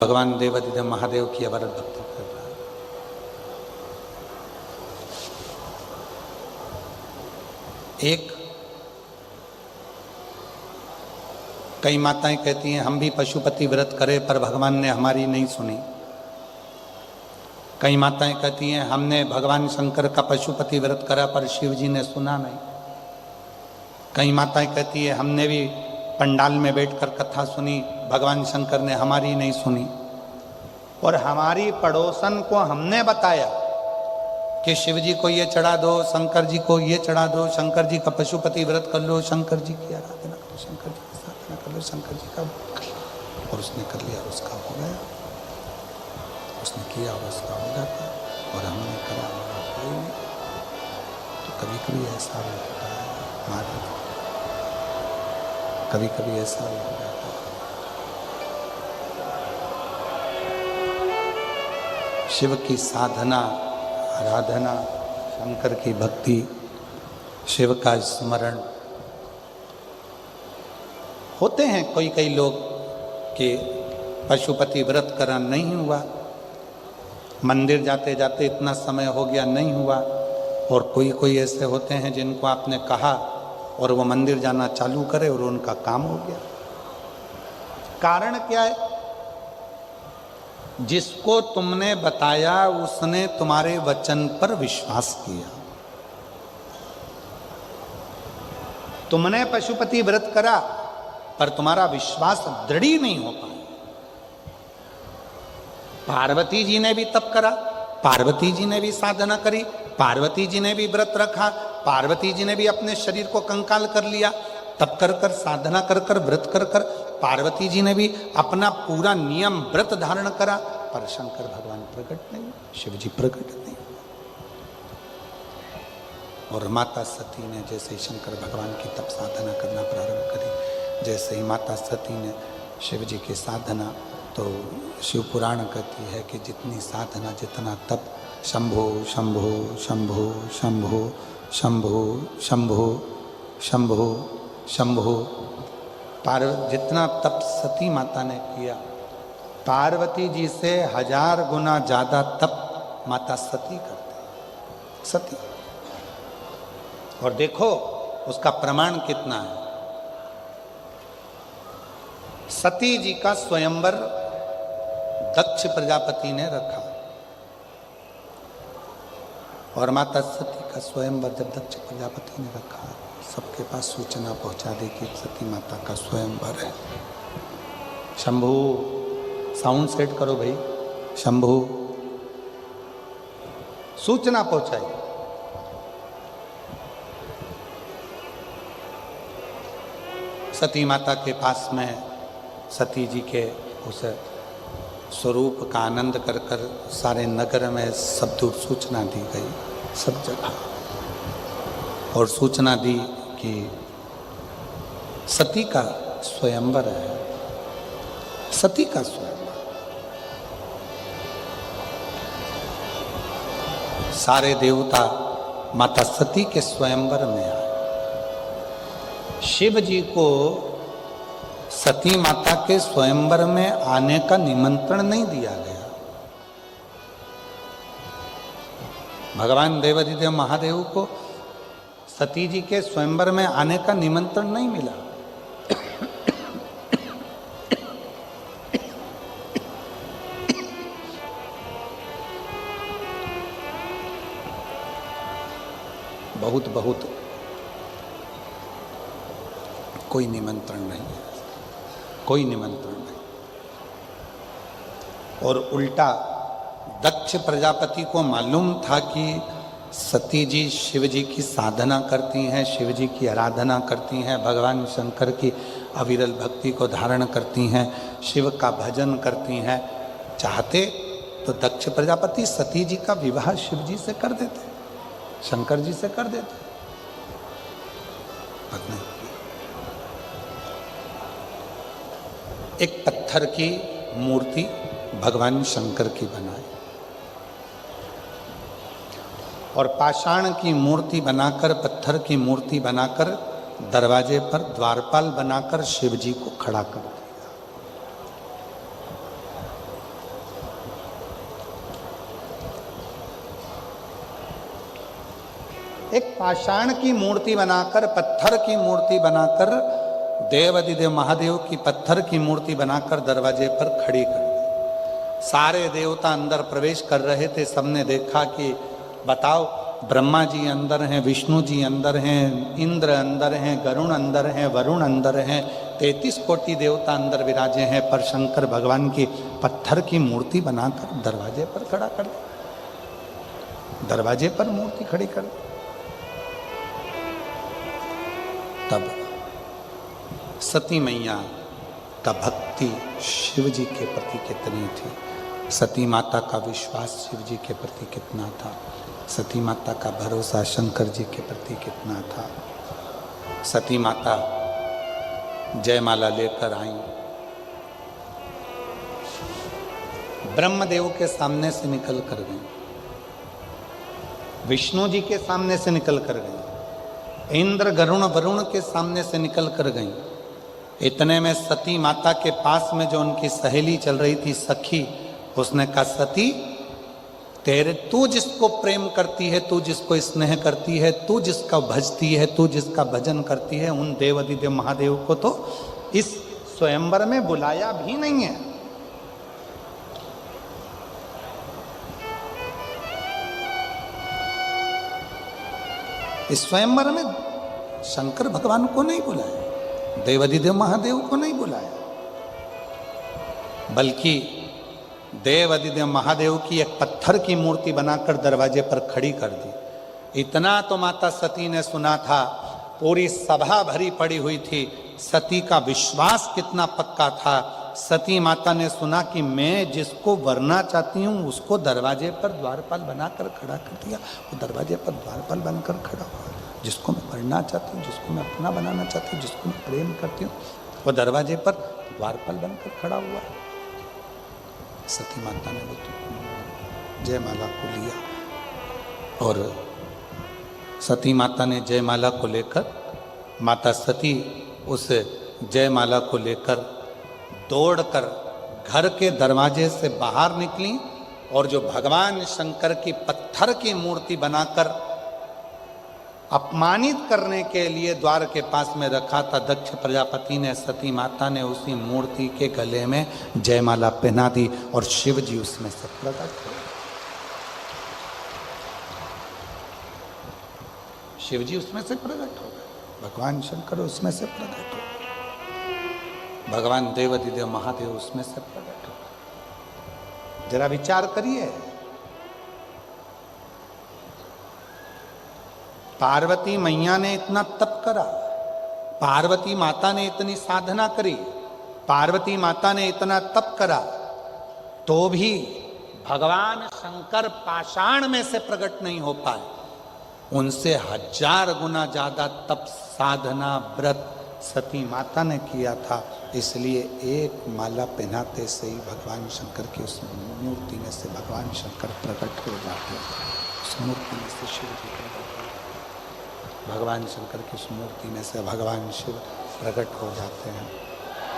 भगवान देवादिदेव महादेव की अवरत भक्ति कर रहा है। एक कई माताएं कहती हैं हम भी पशुपति व्रत करें पर भगवान ने हमारी नहीं सुनी। कई माताएं कहती हैं हमने भगवान शंकर का पशुपति व्रत करा पर शिव जी ने सुना नहीं। कई माताएं कहती है हमने भी पंडाल में बैठकर कथा सुनी, भगवान शंकर ने हमारी नहीं सुनी। और हमारी पड़ोसन को हमने बताया कि शिव जी को ये चढ़ा दो, शंकर जी को ये चढ़ा दो, शंकर जी का पशुपति व्रत कर लो, शंकर जी की आराधना करो, शंकर जी की साधना कर लो, शंकर जी का कर लो। और उसने कर लिया, उसका हो गया, उसने किया और उसका हो जाता। और हमने करा हमारा कोई नहीं। तो कभी कभी ऐसा होता है महाराज, कभी कभी ऐसा हो जाता है। शिव की साधना, आराधना, शंकर की भक्ति, शिव का स्मरण होते हैं। कई लोग के पशुपति व्रत करा नहीं हुआ, मंदिर जाते जाते इतना समय हो गया नहीं हुआ। और कोई ऐसे होते हैं जिनको आपने कहा और वो मंदिर जाना चालू करे और उनका काम हो गया। कारण क्या है? जिसको तुमने बताया उसने तुम्हारे वचन पर विश्वास किया। तुमने पशुपति व्रत करा पर तुम्हारा विश्वास दृढ़ नहीं हो पाया। पार्वती जी ने भी तप करा, पार्वती जी ने भी साधना करी, पार्वती जी ने भी व्रत रखा, पार्वती जी ने भी अपने शरीर को कंकाल कर लिया, तप कर कर, साधना कर कर, व्रत कर कर, पार्वती जी ने भी अपना पूरा नियम व्रत धारण करा। पर शंकर भगवान प्रकट नहीं, शिव जी प्रकट नहीं। और माता सती ने जैसे ही शंकर भगवान की तप साधना करना प्रारंभ करी, जैसे ही माता सती ने शिव जी की साधना, तो शिव पुराण कहती है कि जितनी साधना जितना तप, शंभो शंभो शंभो शंभो शंभो शंभो शंभो शंभो, जितना तप सती माता ने किया, पार्वती जी से 1000 गुना ज्यादा तप माता सती करते, सती। और देखो उसका प्रमाण कितना है। सती जी का स्वयंवर दक्ष प्रजापति ने रखा, और माता सती का स्वयंवर जब दक्ष प्रजापति ने रखा, सबके पास सूचना पहुंचा दी कि सती माता का स्वयंवर है। शंभू, साउंड सेट करो भाई, शंभू, सूचना पहुंचाई। सती माता के पास में सती जी के उस स्वरूप का आनंद कर कर सारे नगर में सब दूर सूचना दी गई, सब जगह। और सूचना दी कि सती का स्वयंवर है, सती का स्वयंवर। सारे देवता माता सती के स्वयंवर में आए। शिव जी को सती माता के स्वयंवर में आने का निमंत्रण नहीं दिया गया। भगवान देवादिदेव महादेव को सती जी के स्वयंवर में आने का निमंत्रण नहीं मिला। बहुत कोई निमंत्रण नहीं, कोई निमंत्रण नहीं। और उल्टा दक्ष प्रजापति को मालूम था कि सती जी शिव जी की साधना करती हैं, शिव जी की आराधना करती हैं, भगवान शंकर की अविरल भक्ति को धारण करती हैं, शिव का भजन करती हैं। चाहते तो दक्ष प्रजापति सती जी का विवाह शिव जी से कर देते, शंकर जी से कर देते, पर नहीं। एक पत्थर की मूर्ति भगवान शंकर की बनाई, और पाषाण की मूर्ति बनाकर, पत्थर की मूर्ति बनाकर दरवाजे पर द्वारपाल बनाकर शिव जी को खड़ा कर दिया। एक पाषाण की मूर्ति बनाकर, पत्थर की मूर्ति बनाकर, देवाधिदेव महादेव की पत्थर की मूर्ति बनाकर दरवाजे पर खड़ी कर दी। सारे देवता अंदर प्रवेश कर रहे थे। सबने देखा कि बताओ, ब्रह्मा जी अंदर हैं, विष्णु जी अंदर हैं, इंद्र अंदर हैं, गरुण अंदर हैं, वरुण अंदर हैं, 33 कोटि देवता अंदर विराजे हैं, पर शंकर भगवान की पत्थर की मूर्ति बनाकर दरवाजे पर खड़ा कर दी। दरवाजे पर मूर्ति खड़ी कर दी। तब सती मैया का भक्ति शिव जी के प्रति कितनी थी, सती माता का विश्वास शिव जी के प्रति कितना था, सती माता का भरोसा शंकर जी के प्रति कितना था। सती माता जयमाला लेकर आई, ब्रह्मदेव के सामने से निकल कर गई, विष्णु जी के सामने से निकल कर गई, इंद्र गरुण वरुण के सामने से निकल कर गई। इतने में सती माता के पास में जो उनकी सहेली चल रही थी, सखी, उसने कहा, सती, तू जिसको प्रेम करती है, तू जिसको स्नेह करती है, तू जिसका भजती है, तू जिसका भजन करती है, उन देवाधिदेव महादेव को तो इस स्वयंवर में बुलाया भी नहीं है। इस स्वयंवर में शंकर भगवान को नहीं बुलाया, देवाधिदेव महादेव को नहीं बुलाया, बल्कि देवाधिदेव महादेव की एक पत्थर की मूर्ति बनाकर दरवाजे पर खड़ी कर दी। इतना तो माता सती ने सुना था, पूरी सभा भरी पड़ी हुई थी। सती का विश्वास कितना पक्का था। सती माता ने सुना कि मैं जिसको वरना चाहती हूँ उसको दरवाजे पर द्वारपाल बनाकर खड़ा कर दिया। वो दरवाजे पर द्वारपाल बनकर खड़ा हुआ। जिसको मैं वरना चाहती हूँ, जिसको मैं अपना बनाना चाहती हूँ, जिसको मैं प्रेम करती हूँ, वो दरवाजे पर द्वारपाल बनकर खड़ा हुआ। सती माता ने वो जयमाला को लिया और सती माता ने जयमाला को लेकर, माता सती उस जयमाला को लेकर दौड़कर घर के दरवाजे से बाहर निकली और जो भगवान शंकर की पत्थर की मूर्ति बनाकर अपमानित करने के लिए द्वार के पास में रखा था, दक्ष प्रजापति ने, सती माता ने उसी मूर्ति के गले में जयमाला पहना दी और शिव जी उसमें से प्रकट हुए। शिव जी उसमें से प्रकट हो गए, भगवान शंकर उसमें से प्रकट हो गए, भगवान देवाधिदेव महादेव उसमें से प्रकट हो गए। जरा विचार करिए, पार्वती मैया ने इतना तप करा, पार्वती माता ने इतनी साधना करी, पार्वती माता ने इतना तप करा, तो भी भगवान शंकर पाषाण में से प्रकट नहीं हो पाए। उनसे 1000 गुना ज्यादा तप, साधना, व्रत सती माता ने किया था। इसलिए एक माला पहनाते से ही भगवान शंकर की उस मूर्ति में से भगवान शंकर प्रकट हो जाते हैं। उस मूर्ति में से शिव जी प्रकट हो, भगवान शंकर की उस मूर्ति में से भगवान शिव प्रकट हो जाते हैं,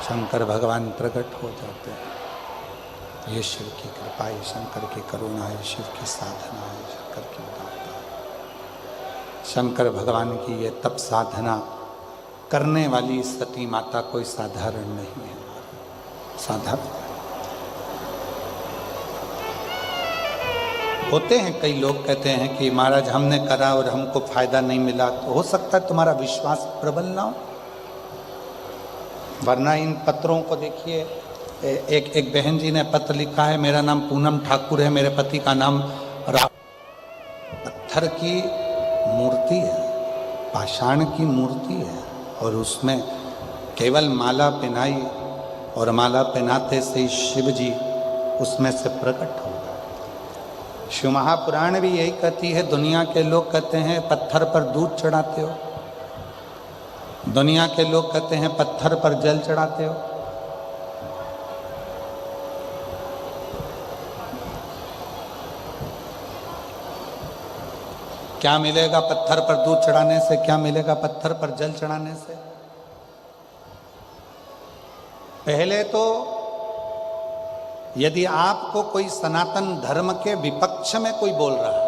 शंकर भगवान प्रकट हो जाते हैं। ये शिव की कृपा है, शंकर की करुणा है, शिव की साधना है, शंकर की उदारता है। शंकर भगवान की ये तप साधना करने वाली सती माता कोई साधारण नहीं है, साधारण। होते हैं कई लोग कहते हैं कि महाराज हमने करा और हमको फायदा नहीं मिला, तो हो सकता है तुम्हारा विश्वास प्रबल ना हो, वरना इन पत्रों को देखिए। एक बहन जी ने पत्र लिखा है, मेरा नाम पूनम ठाकुर है, मेरे पति का नाम रा। पत्थर की मूर्ति है, पाषाण की मूर्ति है, और उसमें केवल माला पहनाई और माला पहनाते से ही शिव जी उसमें से प्रकट हो गए। शिव महापुराण भी यही कहती है। दुनिया के लोग कहते हैं पत्थर पर दूध चढ़ाते हो, दुनिया के लोग कहते हैं पत्थर पर जल चढ़ाते हो। क्या मिलेगा पत्थर पर दूध चढ़ाने से, क्या मिलेगा पत्थर पर जल चढ़ाने से? पहले तो यदि आपको कोई सनातन धर्म के विपक्ष में कोई बोल रहा है,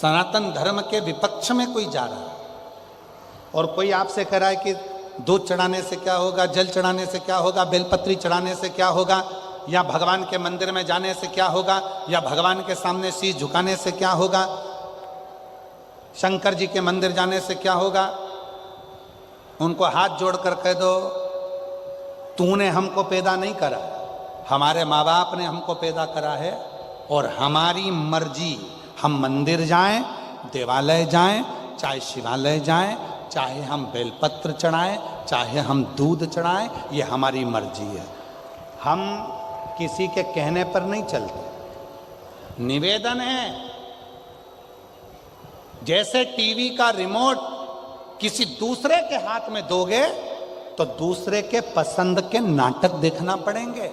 सनातन धर्म के विपक्ष में कोई जा रहा है और कोई आपसे कह रहा है कि दूध चढ़ाने से क्या होगा, जल चढ़ाने से क्या होगा, बेलपत्री चढ़ाने से क्या होगा, या भगवान के मंदिर में जाने से क्या होगा, या भगवान के सामने शीश झुकाने से क्या होगा, शंकर जी के मंदिर जाने से क्या होगा, उनको हाथ जोड़कर कह दो तूने हमको पैदा नहीं करा, हमारे माँ बाप ने हमको पैदा करा है और हमारी मर्जी, हम मंदिर जाएं, देवालय जाएं, चाहे शिवालय जाएं, चाहे हम बेलपत्र चढ़ाएं, चाहे हम दूध चढ़ाएं, ये हमारी मर्जी है। हम किसी के कहने पर नहीं चलते। निवेदन है, जैसे टीवी का रिमोट किसी दूसरे के हाथ में दोगे तो दूसरे के पसंद के नाटक देखना पड़ेंगे,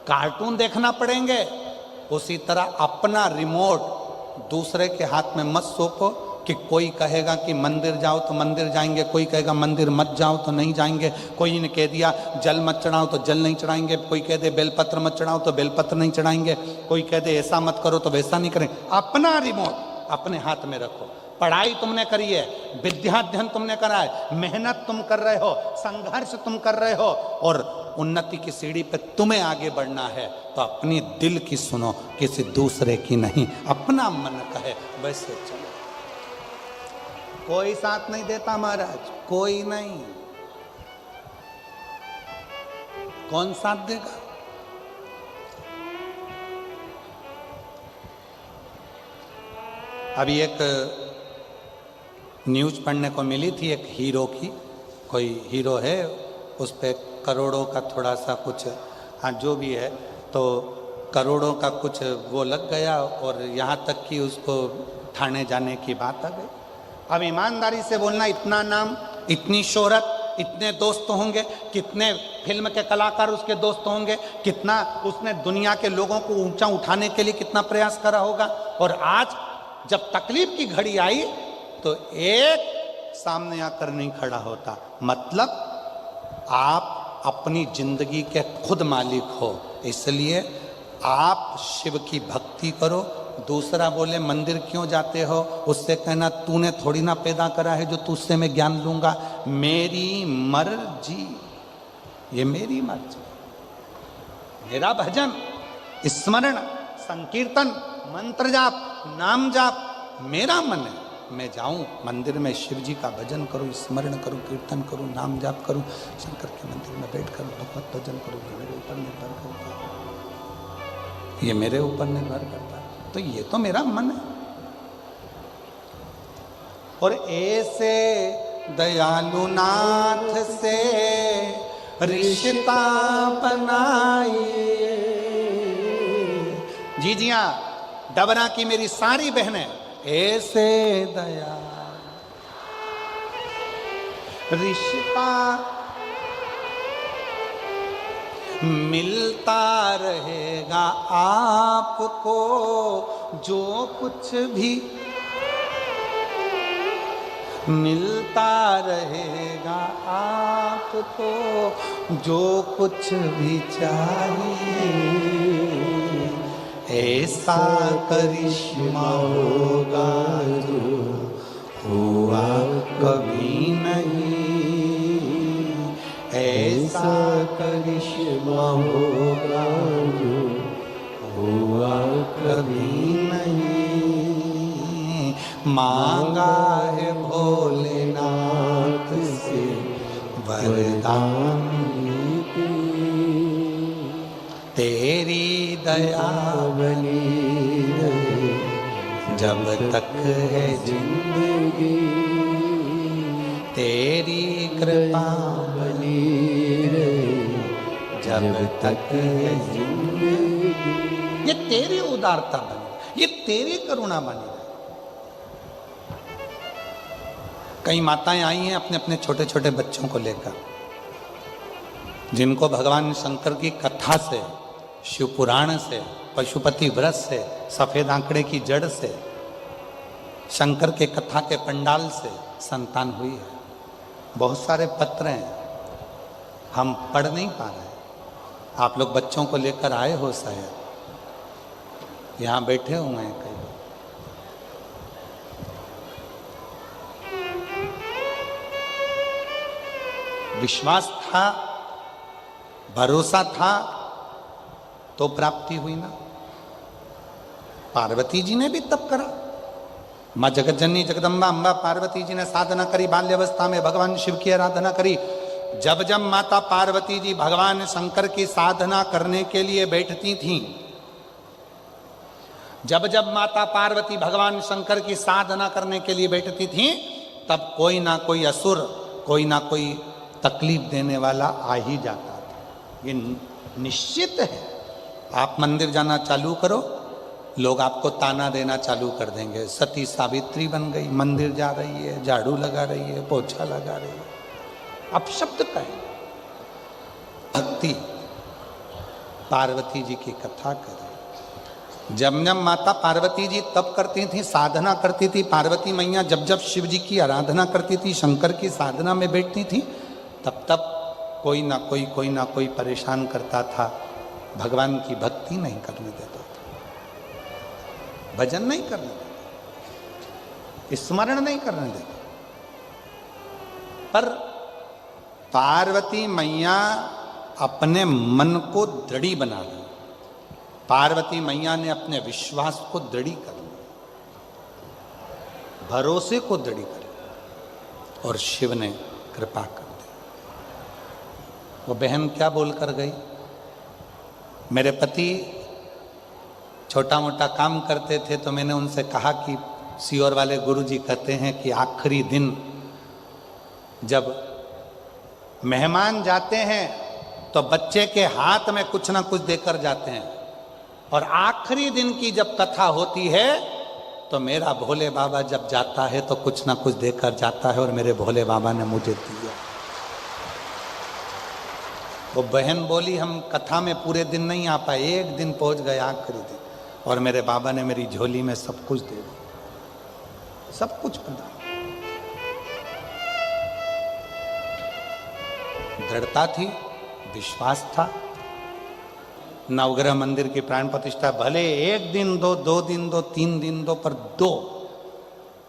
कार्टून देखना पड़ेंगे, उसी तरह अपना रिमोट दूसरे के हाथ में मत सौंपो कि कोई कहेगा कि मंदिर जाओ तो मंदिर जाएंगे, कोई कहेगा मंदिर मत जाओ तो नहीं जाएंगे, कोई ने कह दिया जल मत चढ़ाओ तो जल नहीं चढ़ाएंगे, कोई कह दे बेलपत्र मत चढ़ाओ तो बेलपत्र नहीं चढ़ाएंगे, कोई कह दे ऐसा मत करो तो वैसा नहीं करेंगे। अपना रिमोट अपने हाथ में रखो। पढ़ाई तुमने करी है, विद्याध्ययन तुमने करा है, मेहनत तुम कर रहे हो, संघर्ष तुम कर रहे हो और उन्नति की सीढ़ी पे तुम्हें आगे बढ़ना है तो अपनी दिल की सुनो, किसी दूसरे की नहीं। अपना मन कहे वैसे चलो। कोई साथ नहीं देता महाराज, कोई नहीं। कौन साथ देगा? अभी एक न्यूज़ पढ़ने को मिली थी एक हीरो की, कोई हीरो है, उस पर करोड़ों का थोड़ा सा कुछ, हाँ जो भी है, तो करोड़ों का कुछ वो लग गया और यहाँ तक कि उसको थाने जाने की बात आ गई। अब ईमानदारी से बोलना, इतना नाम, इतनी शोहरत, इतने दोस्त होंगे, कितने फिल्म के कलाकार उसके दोस्त होंगे, कितना उसने दुनिया के लोगों को ऊंचा उठाने के लिए कितना प्रयास करा होगा, और आज जब तकलीफ की घड़ी आई तो एक सामने आकर नहीं खड़ा होता। मतलब आप अपनी जिंदगी के खुद मालिक हो, इसलिए आप शिव की भक्ति करो। दूसरा बोले मंदिर क्यों जाते हो, उससे कहना तूने थोड़ी ना पैदा करा है जो तुझसे मैं ज्ञान लूंगा, मेरी मर्जी, ये मेरी मर्जी। मेरा भजन, स्मरण, संकीर्तन, मंत्र जाप, नाम जाप मेरा मन है। मैं जाऊं मंदिर में शिव जी का भजन करूं, स्मरण करूं, कीर्तन करूं, नाम जाप करूं, शंकर के मंदिर में बैठकर भगवत भजन करूं, ये मेरे ऊपर निर्भर करता है, ये मेरे ऊपर निर्भर करता है। तो ये तो मेरा मन है। और ऐसे दयालु नाथ से रिश्ता बनाइए। जी जी हाँ, डबरा की मेरी सारी बहनें, ऐसे दया रिश्ता मिलता रहेगा आपको, जो कुछ भी मिलता रहेगा आपको, जो कुछ भी चाहिए। ऐसा करिश्मा होगा जो हुआ कभी नहीं, ऐसा करिश्मा होगा जो हुआ कभी नहीं। मांगा है भोलेनाथ से वरदान, तेरी दया बनी रहे जब तक है जिंदगी, तेरी कृपा बनी रहे जब तक है जिंदगी। ये तेरी उदारता बनी, ये तेरी करुणा बनी रहे। कई माताएं आई हैं अपने अपने छोटे छोटे बच्चों को लेकर, जिनको भगवान शंकर की कथा से, शिव पुराण से, पशुपति व्रत से, सफेद आंकड़े की जड़ से, शंकर के कथा के पंडाल से संतान हुई है। बहुत सारे पत्र हैं, हम पढ़ नहीं पा रहे। आप लोग बच्चों को लेकर आए हो, शायद यहाँ बैठे हुए हैं कई लोग। विश्वास था, भरोसा था, तो प्राप्ति हुई ना। पार्वती जी ने भी तप करा। माँ जगतजननी जगदम्बा अम्बा पार्वती जी ने साधना करी, बाल्यावस्था में भगवान शिव की आराधना करी। जब जब माता पार्वती जी भगवान शंकर की साधना करने के लिए बैठती थीं, जब जब माता पार्वती भगवान शंकर की साधना करने के लिए बैठती थीं, तब कोई ना कोई असुर, कोई ना कोई तकलीफ देने वाला आ ही जाता था। ये निश्चित है। आप मंदिर जाना चालू करो, लोग आपको ताना देना चालू कर देंगे। सती सावित्री बन गई, मंदिर जा रही है, झाड़ू लगा रही है, पोछा लगा रही है। अपशब्द का है। भक्ति, पार्वती जी की कथा करें। जब जब माता पार्वती जी तप करती थी, साधना करती थी, पार्वती मैया जब जब शिव जी की आराधना करती थी, शंकर की साधना में बैठती थी, तब तब कोई ना कोई परेशान करता था, भगवान की भक्ति नहीं करने देता था, भजन नहीं करने देता, स्मरण नहीं करने देता। पर पार्वती मैया अपने मन को दृढ़ी बना ली। पार्वती मैया ने अपने विश्वास को दृढ़ी कर लिया, भरोसे को दृढ़ी कर लिया, और शिव ने कृपा कर दी। वो बहन क्या बोलकर गई? मेरे पति छोटा मोटा काम करते थे, तो मैंने उनसे कहा कि सीहोर वाले गुरुजी कहते हैं कि आखिरी दिन जब मेहमान जाते हैं तो बच्चे के हाथ में कुछ ना कुछ देकर जाते हैं, और आखिरी दिन की जब कथा होती है तो मेरा भोले बाबा जब जाता है तो कुछ ना कुछ देकर जाता है, और मेरे भोले बाबा ने मुझे दिया। वो बहन बोली हम कथा में पूरे दिन नहीं आ पाए, एक दिन पहुंच गए आखिरी दिन, और मेरे बाबा ने मेरी झोली में सब कुछ दे दिया, सब कुछ प्रदान। दृढ़ता थी, विश्वास था। नवग्रह मंदिर की प्राण प्रतिष्ठा भले एक दिन दो, 2 दिन दो, 3 दिन दो, पर 2।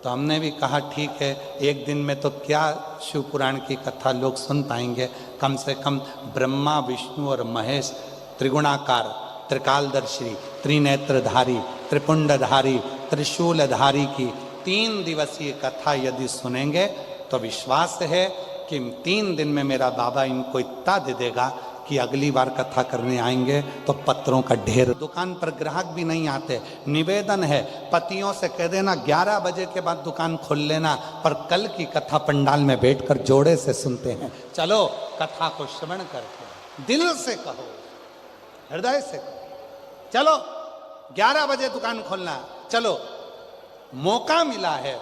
तो हमने भी कहा ठीक है, एक दिन में तो क्या शिव पुराण की कथा लोग सुन पाएंगे, कम से कम ब्रह्मा विष्णु और महेश, त्रिगुणाकार, त्रिकालदर्शी, त्रिनेत्रधारी, त्रिपुंडधारी, त्रिशूलधारी की 3 दिवसीय कथा यदि सुनेंगे तो विश्वास है कि 3 दिन में मेरा बाबा इनको इतना दे देगा कि अगली बार कथा करने आएंगे तो पत्रों का ढेर। दुकान पर ग्राहक भी नहीं आते। निवेदन है, पतियों से कह देना 11 बजे के बाद दुकान खोल लेना, पर कल की कथा पंडाल में बैठकर जोड़े से सुनते हैं। चलो कथा को श्रवण करके दिल से कहो, हृदय से कहो, चलो 11 बजे दुकान खोलना, चलो मौका मिला है।